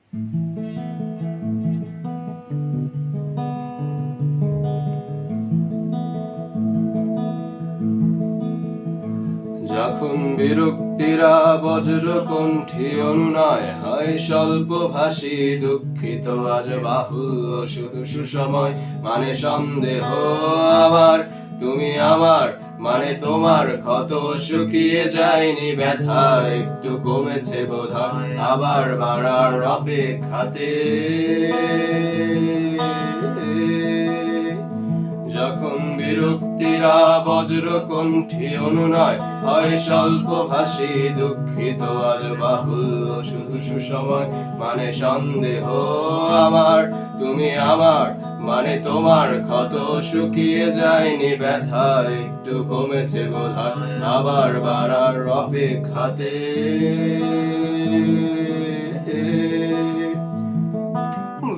যখন বিরক্তিরা বজ্রকণ্ঠী অনুনয় হয় স্বল্পভাষী দুঃখিত আজ বাহুল্য শুধু সুসময় মানে সন্দেহ আমার তুমি আমার মানে তোমার ক্ষত শুকিয়ে যায়নি ব্যথা একটু কমেছে বোধহয় আবার বাড়ার অপেক্ষাতে যখন বিরক্তিরা বজ্রকণ্ঠী অনুনয় হয় স্বল্পভাষী দুঃখিত আজ বাহুল্য শুধু সুসময় মানে সন্দেহ আমার তুমি আমার মানে তোমার ক্ষত শুকিয়ে যায়নি ব্যথা একটু কমেছে বোধহয় আবার বাড়ার অপেক্ষাতে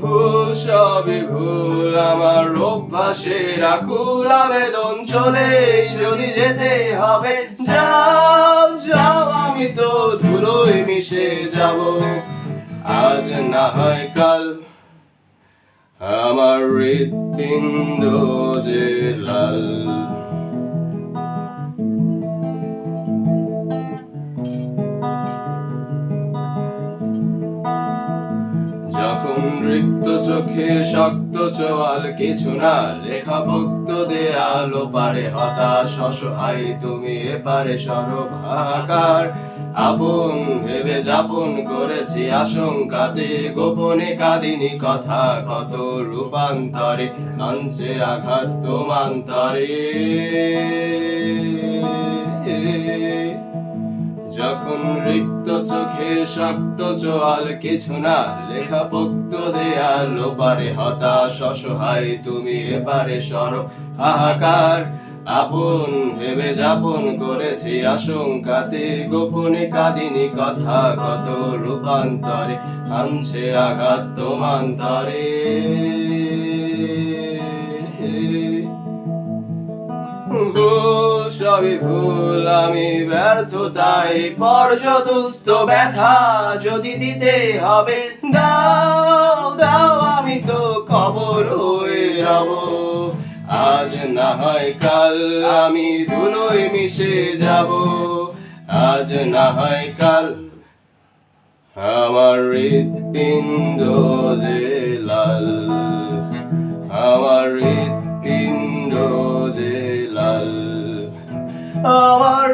ভুল সবই ভুল আমার অভ্যাসের আকুল আবেদন চলেই যদি যেতে হবে যাও যাও আমি তো ধুলোয় মিশে যাব আজ না হয় কাল আমার হৃৎপিণ্ড যে লাল যখন রিক্ত চোখে শক্ত চোয়াল কিছু না লেখা ভক্ত দেয়াল পারে হতাশ অসহায় তুমি এপারে সরব হাহাকার আপন ভেবে যাপন করেছি আশঙ্কাতে গোপনে কাঁদিনি কথা কত রূপান্তরে আনছে আঘাত তোমান্তরে যখন রিক্ত চোখে শক্ত চোয়াল কিছু না লেখা পোক্ত দেয়াল পারে হতাশ অসহায় তুমি এপারে সরব হাহাকার আপন ভেবে যাপন করেছি আশঙ্কাতে গোপনে কাঁদিনি কথা কত রূপান্তরে আনছে আঘাত তোমান্তরে ভুল সবই ভুল আমি ব্যর্থতায় পর্যদুস্ত ব্যথা যদি দিতে হবে দাও দাও আমি তো খবর হয়ে রব আজ না হয় কাল আমি ধুলোয় মিশে যাব আজ না হয় কাল আমার হৃৎপিণ্ড যে লাল আমার হৃৎপিণ্ড যে লাল আমার